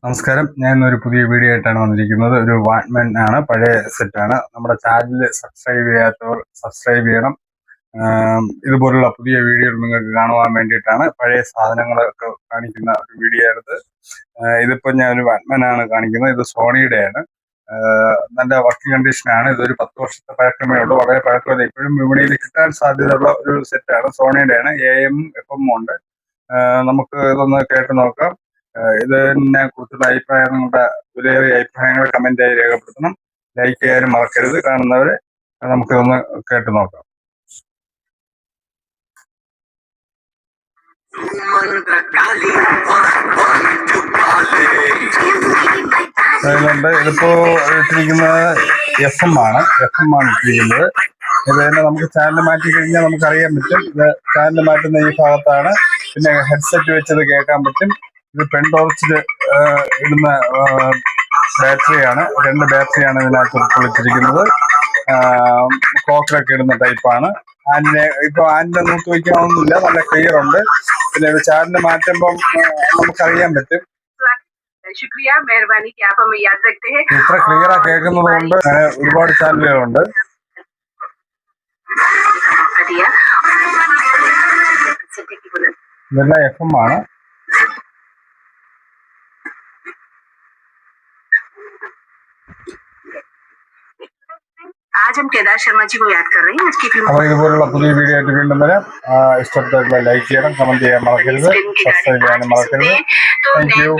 നമസ്കാരം. ഞാൻ ഇന്നൊരു പുതിയ വീഡിയോ ആയിട്ടാണ് വന്നിരിക്കുന്നത്. ഒരു വാട്ട്മാൻ ആണ്, പഴയ സെറ്റാണ്. നമ്മുടെ ചാനൽ സബ്സ്ക്രൈബ് ചെയ്യാത്തവർ സബ്സ്ക്രൈബ് ചെയ്യണം. ഇതുപോലുള്ള പുതിയ വീഡിയോകൾ നിങ്ങൾക്ക് കാണുവാൻ വേണ്ടിയിട്ടാണ്. പഴയ സാധനങ്ങളൊക്കെ കാണിക്കുന്ന ഒരു വീഡിയോ ആണിത്. ഇതിപ്പോൾ ഞാനൊരു വാട്ട്മാൻ ആണ് കാണിക്കുന്നത്. ഇത് സോണിയുടെ ആണ്. നല്ല വർക്കിംഗ് കണ്ടീഷനാണ്. ഇതൊരു 10 വർഷത്തെ പഴക്കമേ ഉള്ളൂ. വളരെ പഴക്കമില്ല. ഇപ്പോഴും വിപണിയിൽ കിട്ടാൻ സാധ്യതയുള്ള ഒരു സെറ്റാണ്. സോണിയുടെ ആണ്. AM FM ഉണ്ട്. നമുക്ക് ഇതൊന്ന് കേട്ട് നോക്കാം. ഇതിനെ കുറിച്ചുള്ള അഭിപ്രായം, നിങ്ങളുടെ വിലയേറിയ അഭിപ്രായങ്ങൾ കമന്റായി രേഖപ്പെടുത്തണം. ലൈക്ക് ചെയ്യാനും മറക്കരുത്. കാണുന്നവരെ നമുക്കിതൊന്ന് കേട്ട് നോക്കാം. അതുകൊണ്ട് ഇതിപ്പോ ഇട്ടിരിക്കുന്നത് FM ആണ്. FM ആണ് ഇട്ടിരിക്കുന്നത്. ഇത് തന്നെ നമുക്ക് ചാനൽ മാറ്റി കഴിഞ്ഞാൽ നമുക്ക് അറിയാൻ പറ്റും. ഇത് ചാനൽ മാറ്റുന്ന ഈ ഭാഗത്താണ്. പിന്നെ ഹെഡ്സെറ്റ് വെച്ചത് കേൾക്കാൻ പറ്റും. ഇത് പെൻ ടോർച്ചിൽ ഇടുന്ന ബാറ്ററിയാണ്. 2 ബാറ്ററിയാണ് ഇതിനകത്ത് ഉൾക്കൊള്ളിച്ചിരിക്കുന്നത്. കോക്കറൊക്കെ ഇടുന്ന ടൈപ്പാണ്. ആനിനെ നോക്കി വയ്ക്കാനൊന്നുമില്ല. നല്ല ക്ലിയർ ഉണ്ട്. പിന്നെ ഇത് ചാനൽ മാറ്റുമ്പം നമുക്കറിയാൻ പറ്റും. ഇത്ര ക്ലിയറാ കേൾക്കുന്നത് കൊണ്ട് ഒരുപാട് ചാനലുകളുണ്ട്. ഇതെല്ലാം FM ആണ്. आज हम केदार शर्मा जी को याद कर रहे हैं। आज की फिल्म അപ്പോൾ ഇതുപോലുള്ള പുതിയ വീഡിയോ ആയിട്ട് വീണ്ടും വരാം. ഇഷ്ടപ്പെട്ട ലൈക്ക് ചെയ്യണം, കമന്റ് ചെയ്യാൻ മറക്കരുത്, സബ്സ്ക്രൈബ് ചെയ്യാനും മറക്കരുത്. Thank you.